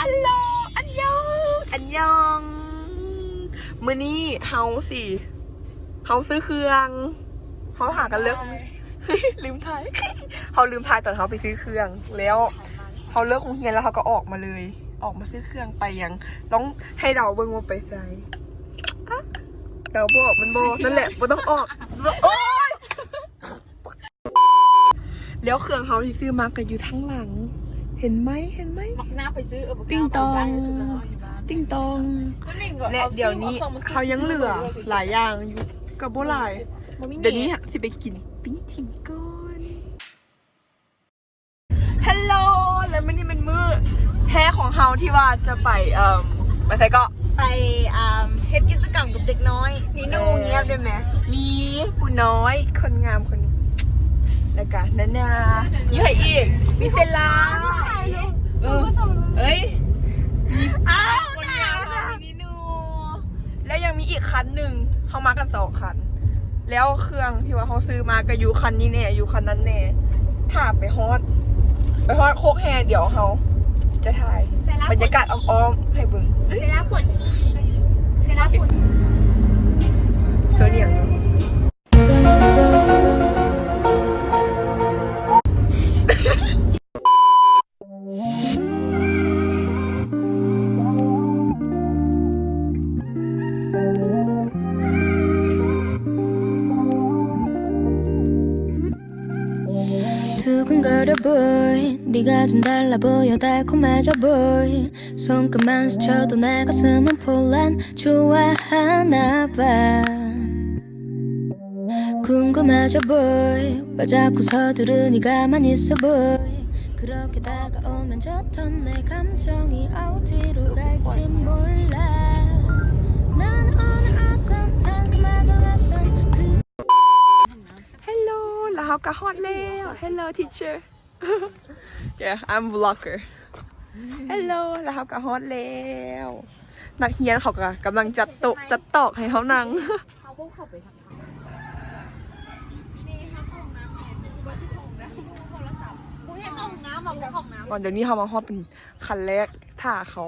อัลโหลอันยองมื้อนี้เฮาซื้อเครื่องเฮาหากันเลิกลืมทายเฮาลืมทายตอนเฮาไปซื้อเครื่องแล้วเฮาเลิกโรงเรียนแล้วเฮาก็ออกมาเลยออกมาซื้อเครื่องไปยังต้องให้เราเบิ่งว่าไปไสเราบอกมันบอกนั่นแหละบ่ต้องออกโอ๊ยแล้วเครื่องเฮาที่ซื้อมาก็อยู่ทั้งหลังเห็นไหมหน้าไปซื้อติ้งตองและเดี๋ยวนี้เขายังเหลือหลายอย่างอยู่กับโบหลายเดี๋ยวนี้สิไปกินปิ้งทิงก่อนฮัลโหลแล้วมันนี่เป็นมื้อแท้ของเฮาที่ว่าจะไปไปไสก็ไปเฮ็ดกิจกรรมกับเด็กน้อยนี่นูเงียบได้ไหมมีปูน้อยคนงามคนนี้แล้วก็นานาอยู่ไหนอีกมีเซลาเอ้ยมีคนงามมีนินูแล้วยังมีอีกคันหนึ่งเขามากัน2 คันแล้วเครื่องที่ว่าเขาซื้อมาก็อยู่คันนี้แน่อยู่คันนั้นแน่ถ้าไปฮอดโคกแฮเดี๋ยวเขาจะถ่ายบรรยากาศอ้อมๆให้เบิ่งเซล่าปวดฉี่เซล่าปวดโซเดียง네가 좀 달라 보여 달콤해져 보이 손끝만 스쳐도 내 가슴은 폴란 좋아하나 봐 궁금해져 보이 왜 자꾸 서두르니 가만히 있어 보이 그렇게 다가오면 좋던 내 감정이 어디로 갈지 몰라 난 오늘 awesome 상큼하고 앞선 Hello แล้วเขาก็ฮอดแล้ว Hello teacher Yeah I'm vlogger Hello แล้วเขาก็ฮอดแล้วนักเรียนเขาก็กำลังจัดโต๊ะจัดตอกให้เขานั่งเขาพวกเขาไปทำก่อนเดี๋ยวนี้เขามาฮอดเป็นคันแรกท่าเขา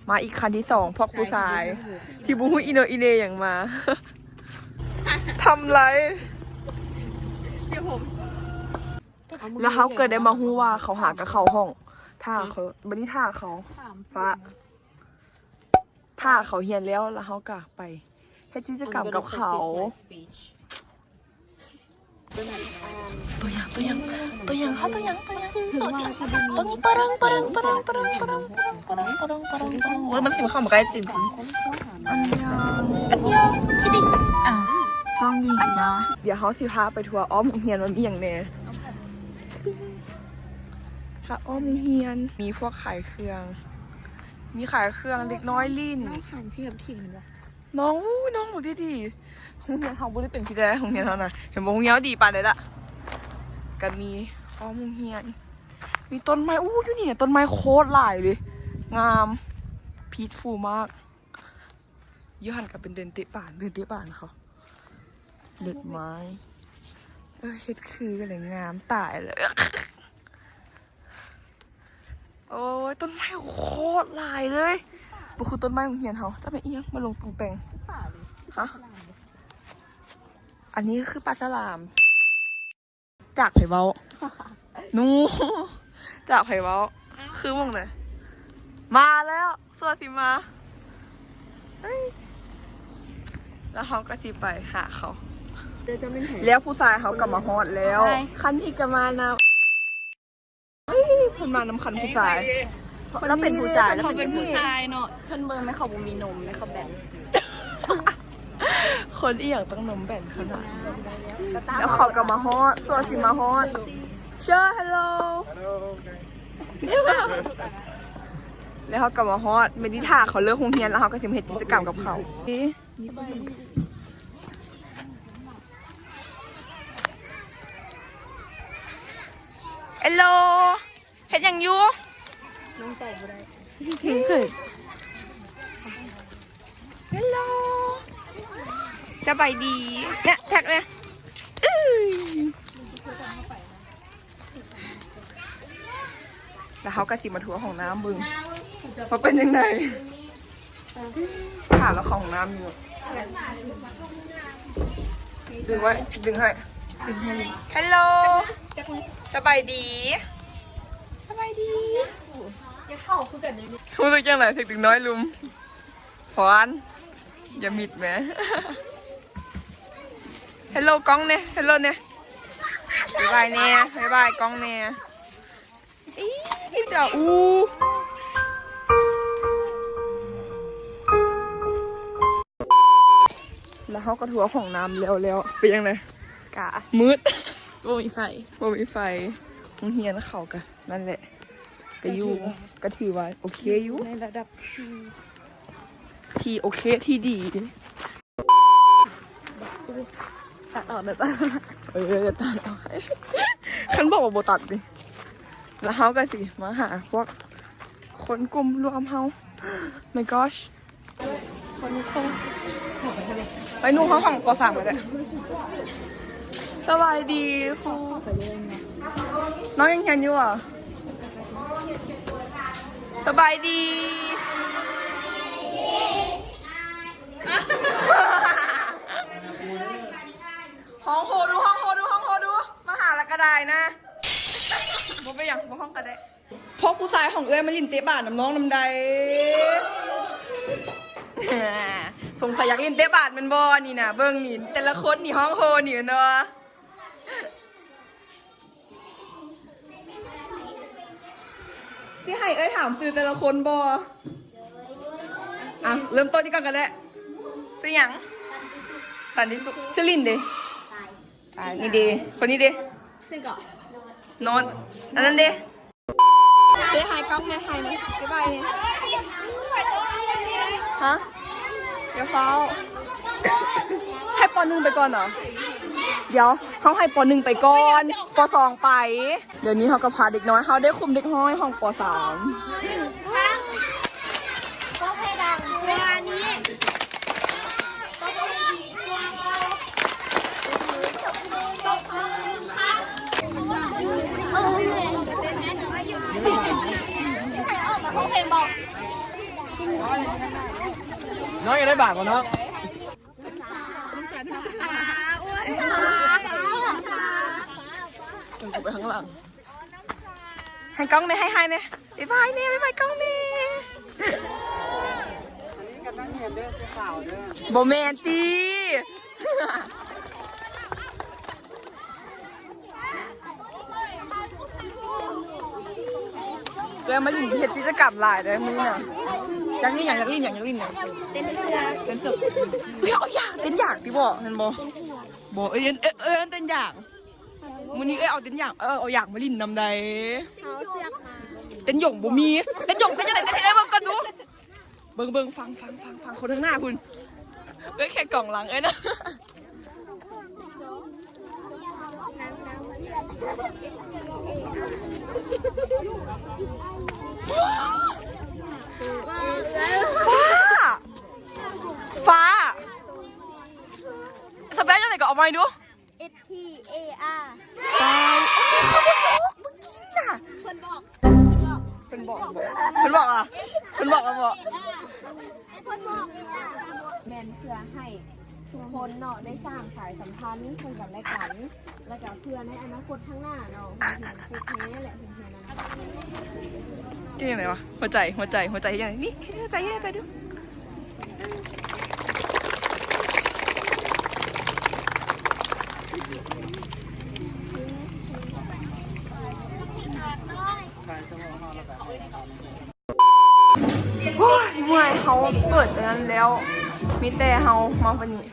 มาอีกคันที่2พวกผู้ชายที่บูฮูอินโนอินเนอย่างมาทำไรแล้วเขาเกิดได้มาฮู้ว่าเขาหากับเขาห้องท่าเขาบันนี้ท่าเขาฟ้าท่าเขาเฮียนแล้วเขาก็ไปให้กิจกรรมกับเขาตัวอย่างเขาตัวอย่างโอ้ยมันสิมาเข้ามาใกล้ติ่มอันยังคิดดิต้องดีนะเดี๋ยวเขาสิพาไปทัวร์อ้อมเฮียนมันมีอย่างแน่พระอ้อมเฮียนมีพวกขายเครื่องเล็กน้อยลิ้นหันพี่กับทีมเห็นปะน้องหนูดีห้องเฮียนเขาไม่ได้เป็นพี่แด้ห้องเฮียนเขาน่ะเห็นบอกห้องเฮียนดีปานเลยละก็มีอ้อมเฮียนมีต้นไม้อยู่นี่ต้นไม้โคตรหลายเลยงามพีชฟูมากยี่หันกับเป็นเดินเตะป่านเขาเล็ดไม้เฮ็ดคืออะไรงามตายเลยโอ้ยต้นไม้โคตรหลายเลยบุคือต้นไม้ของเฮียนเขาจะไปเอียงมาลงตรงแปลงฮะอันนี้คือปลาฉลามจากไผ่เบ้านูจากไผ่เบ้าคือมองไหนมาแล้วสวัสดีมาแล้วเขาก็สิไปหาเขาแล้วผู้ชายเขากลับมาฮอดแล้วคันที่กลับมานะคนมานำคันผู้ชายแล้วเป็นผู้ชายเขาเป็นผู้ชายเนาะเพิ่นเบิ่งไหมเขาบ่มีนมไหมเขาแบ่งคนอีหยังต้องนมแบ่งขนาดแล้วเขากลับมาฮอดสวัสดีมาฮอดเชิญฮัลโหลแล้วเขากลับมาฮอดเมดิท่าเขาเลิกโรงเรียนแล้วเขาก็สิมาเฮ็ดกิจกรรมกับเขาฮัลโหลเฮ็ดยังอยู่น้องแต่งบ่ได้เคยฮัลโหลจะไปดีเนี่ยแท็กเลยแล้วเขาก็สิมาทัวร์ของน้ำบึง ว่าเป็นยังไงหาแล้วของน้ำอยู่ดึงไว้ดึงให้ฮัลโหลสบายดีสบายดีอย่าเข้าคือกันเลยรู้สึกยังไงถึงน้อยลุมพรอย่ามิดแม่ฮัลโหลกล้องเนี่ยฮัลโหลเนี่ยบ๊ายบายเนี่ยบ๊ายบายกล้องเนี่ยอีเดี๋ยวแล้วเขาก็ถัวของน้ำแล้วเป็นยังไงกะมืดบ่มีไฟโรงเรียนเขากะนั่นแหละก็อยู่ก็ถือว่าโอเคอยู่ในระดับที่โอเคที่ดีตัดออกเดี๋ยวตัดจะตัดออกฉันบอกว่าโบตัดดิแล้วเขาก็สิมาหาพวกคนกลุ่มรวมเขา my gosh คนนี้เขาไปนู่นเขาของกอสั่งไปเลยสบายดีครูน้องยังเขียนอยู่อ่ะสบายดีห้องโฮดูมาหาละกระไดนะบ่ไปอย่างบ่ห้องกระไดพวกผู้ชายของเอ้ยมาลินเตะบาทน้ำน้องน้ำใดสงสัยอยากลินเตะบาทมันบ่นี่นะเบิ้งนี่แต่ละคนนี่ห้องโฮนี่เนาะที่ให้เอ้ยถามซื้อแต่ละคนบ่อ่ะเริ่มต้นที่ก่อนกันแหละซื้อหยังสันติสุขซื้อลินเด้นี่เด้คนนี้เด้ซื้อก่อนโนนอันนั้นเด้เด้หายกล้องเนี่ยหายเลยบ๊ายบายเลยฮะเดี๋ยวเขาให้ป.1ไปก่อนเหรอเดี๋ยวเขาให้ป.1ไปก่อนป.2ไปเดี๋ยวนี้เขาก็พาเด็กน้อยเขาได้คุมเด็กน้อยห้องป.3ก็เพดังเวลานี้น้องยังได้บาทกว่าน้องต้องกูไปข้างหลังให้กล้องเนี่ยให้เนี่ยบ๊ายบายเนี่ยบ๊ายบายกล้องเนี่ยโบแมนตีแล้วมาลินเห็ดจิจะกลับหลายเลยมึงน่ะอยากลินเต้นเสือเอาอย่างเต้นอย่างที่บอกเห็นบอกเต้นอย่างมื้อนี้เอาเต้นอย่างเอาอย่างมาลินนำใดเต้นหยงบ่มีเต้นหยงเต้นยังไงเต้นเบิ่งกันดูเบิ่งฟังคนข้างหน้าคุณแค่กล่องหลังนะฟ้าสเปซยังไงก็ออกมาดู SPAR ไปเขาบอกเมื่อกี้นี่น่ะเพิ่นบอกแมนเพื่อให้ทุกคนเนาะได้สร้างสายสัมพันธ์ซึ่งกันและกันแล้วก็เพื่อในอนาคตข้างหน้าเนาะเพื่อแหละเพื่อนนั้น เจ๊ยังไงวะหัวใจยังไงนี่หัวใจดูโอ้ยเมื่อยเขาเปิดอันนั้นแล้วมีแต่เขามาวันนี้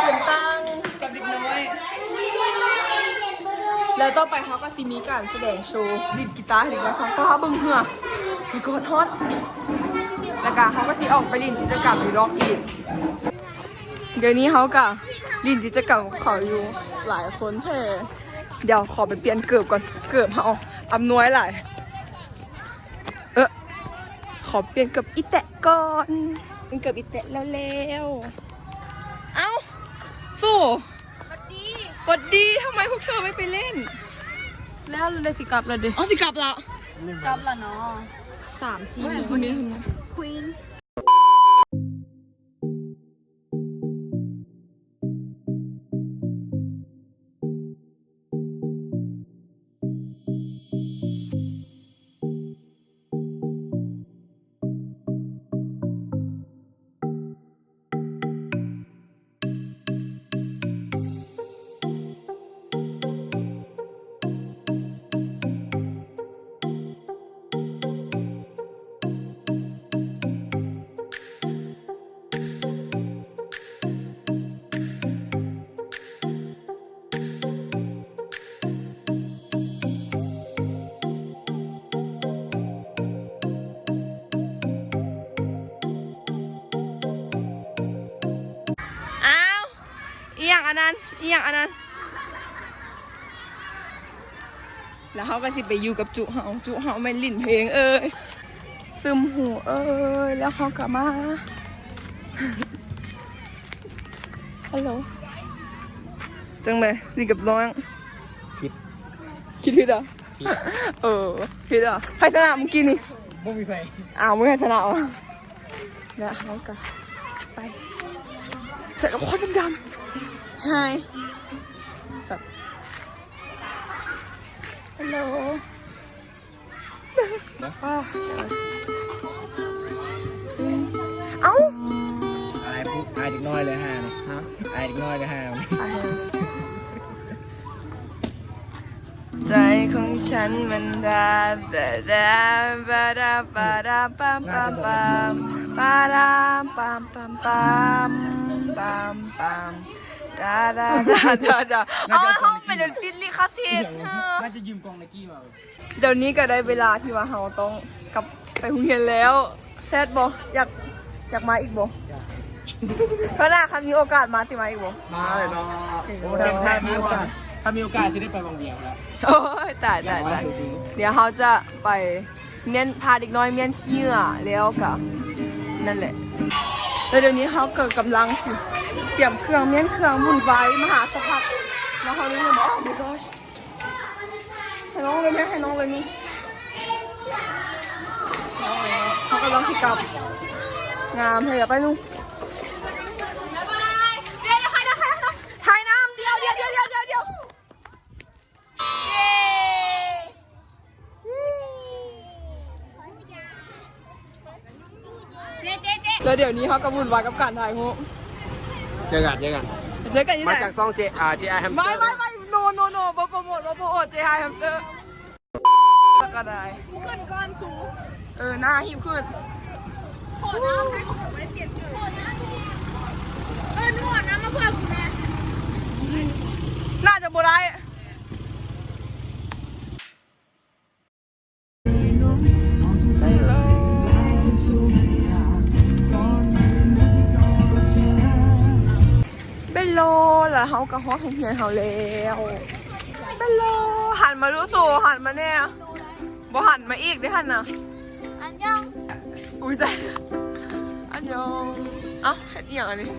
ตื่นตั้งกับเด็กน้อยแล้วต่อไปเขาก็ซิมีการแสดงโชว์ดีดกีตาร์ให้เด็กน้อยฟังก็เขาเบิ่งเหื่อมีกอดฮอตแล้วก็เขาก็สิออกไปลินกิจกรรมอยู่รอบอีกเดี๋ยวนี้เขาก็ลินกิจกรรมของเขาอยู่หลายคนแท้เดี๋ยวขอไปเปลี่ยนเกือบก่อนเกือบเขาอำนวยหลายขอเปลี่ยนกับอีแตะก่อนเป็นกับอีแตะแล้วเอ้าสู้สวัสดีทำไมพวกเธอไม่ไปเล่นแล้วเลยสิกลับแล้วดิอ๋อสิกลับแล้ว กลับละเนาะ 3-4คนนี้ควีนอีหยังอันนั้นแล้วเขาก็สิไปอยู่กับจุเฮาไม่ลิ่นเพลงซึมหูแล้วเขากลับมาฮัลโหลจังเลยลิ่นกับน้องคิดผิดอ่ะผิดอ่ะใครชนะเมื่อกี้นี่ ไม่มีใคร มึงใครชนะอ่ะแล้วเขาก็ไปเสร็จแล้วคนดำไฮสับฮัลโหลเอ้า อายปุ๊บอายเด็กน้อยเลยฮะอายเด็กน้อยเลยฮะ ใจของฉันมันดาบาดาบาดาบาดาปัมปัมปัมบาดาปัมปัมปัมปัมปัมดาเขาเป็นติดลิขสิทธิ์ น่าจะยืมกองไนกี้มา เดี๋ยวนี้ก็ได้เวลาที่ว่าเราต้องกลับไปโรงเรียนแล้วแซดบออยากมาอีกบอเพราะน่าคันมีโอกาสมาสิมาอีกบอ มาเลยเนาะถ้ามีโอกาสจะได้ไปบางเดียวแล้ว โอ้ยตายเดี๋ยวเขาจะไปเมียนพาเด็กน้อยเมียนเชี่ยแล้วกับนั่นแหละแล้วเดี๋ยวนี้เขาเกิดกำลังสิเตรียมเครื่องเมียนเครื่องบุญไว้มหาสภักแล้วเขาเลยบอกโอ้ my gosh ให้น้องเลยไหมให้น้องเลยนี่เขากำลังที่กลับงามเถอะไปนู่นเดี๋ยวถ่ายน้ำเดี๋ยวเแล้วเดี๋ยวนี้เขากำลังวุ่นวายกับการถ่ายรูป เจอกัน ที่ไหน มาจากซองJIแฮมสเตอร์ ไม่โนโปรโมทJI แฮมสเตอร์ก็ได้ขึ้นก้อนสูงหน้าหิบขึ้นโหน้ำให้ผมไม่ได้เปลี่ยนเกิดนวดน้ำมาเพิ่มแม่น่าจะโบราณเป็นโลแล้วเขากระห้องเฮียนเขาแล้วเป็นโลหันมาดูสู่หันมาเนี่ยบ่หันมาอีกได้หันนะอันยองอุ้ยใจอันยองเอ้าเฮ็ดอีหยังอันนี้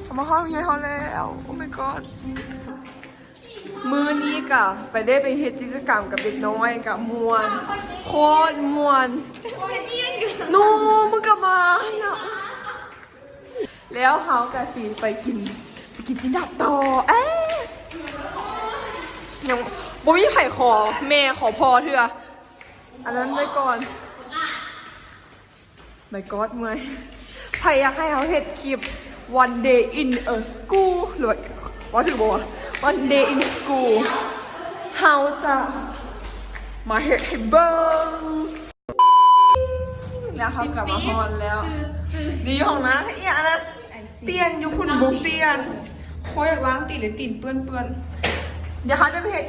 เขามาห้องเฮียนเขาแล้วโอ้ my god มื้อนี้กะไปได้ไปเฮ็ดกิจกรรมกับเด็กน้อยกับมวนโคตรมวนนูมึงกลับมาเนาะแล้วเขากับสีไปกินสินดับต่อยังบ่มีไผ่ขอแม่ขอพอเถอะอันนั้นไว้ก่อนไม่กอดเมื่อยไผ่อยากให้เขาเฮ็ดคลิป one day in a school หรือว่าถือบอกว่า one day in school เขาจะมาเฮ็ดให้เบิ้งแล้วเขากลับมาฮอนแล้วดีของนะไอ้อันนั้นเปลี่ยนอยู่คุณบุ๊กเปลี่ยนคอยล้างตีนหรือตีนเปื้อนเดี๋ยวเขาจะไปเห็น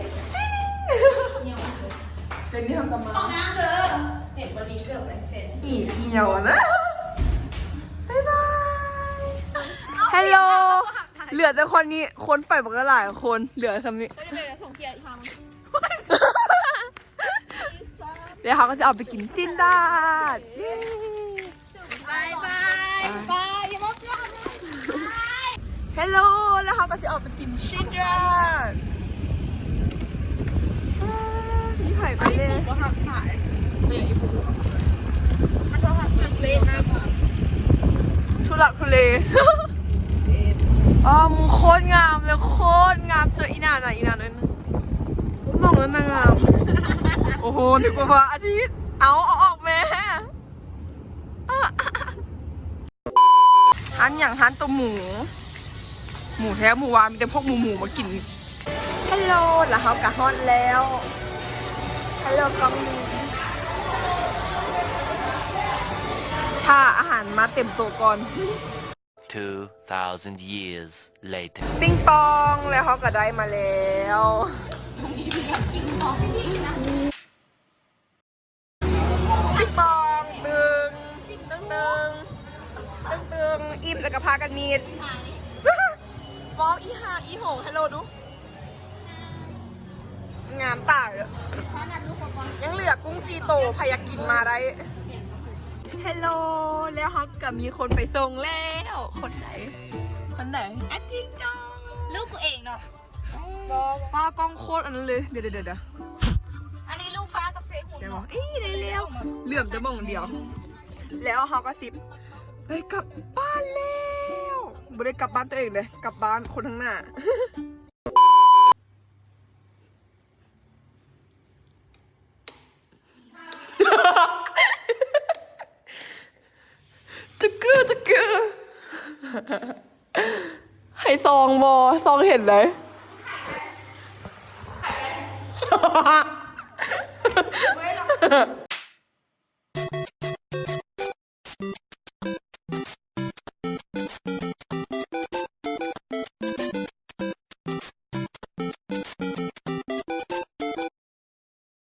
เดี๋ยวนี้เขากลับมาห้องน้ำเด้อเห็นบอดี้เกือบเป็นเซนอีเหี่ยวนะบ๊ายบายฮัลโหลเหลือแต่คนนี้คนไปบอกก็หลายคนเหลือทำนี้เดี๋ยวเขาก็จะเอาไปกินซินดาดบายอย่ามองกล้องฮัลโหลแล้วเขาก็จะออกไปกินซินดาดนี่ไผ่ไปเลยก็หักสาย ลักทุเล มึงโคตรงามเลยโคตรงามเจออีนานอ่ะอีนานเลยมองแล้วนางงาม โอ้โหนึกว่าพระอาทิตย์เอาออกแม่ทานอย่างทานตัวหมู หมูแท้หมูวานมีแต่พวกหมูมากินฮัลโหลแล้วเขากะฮอนแล้วฮัลโหลกองดีถ้าอาหารมาเต็มตัวก่อน 2,000 years later. ปิ้งปองแล้วเขาก็ได้มาแล้วปิ้งปองตึงอิ่มแล้วก็พากันมีดฟ้องอีหาอีโหงฮัลโหลดูงามตาเลยยังเหลือกุ้งซีโตพายากินมาได้ฮัลโหลแล้วเขาก็มีคนไปส่งแล้วคนไหนอาทิตย์จอง ลูกกูเองเนาะ ป้ากล้องโคตรอันนั้นเลยเดี๋ยว อันนี้ลูกฟ้ากับเซหุ่น เดี๋ยวบอกได้แล้วเหลื่อมจะบ่งเดียว แล้วเขาก็ซิบไปกลับบ้านแล้วไม่ได้กลับบ้านตัวเองเลยกลับบ้านคนข้างหน้า จะเกลือให้ซองบอซองเห็นเลย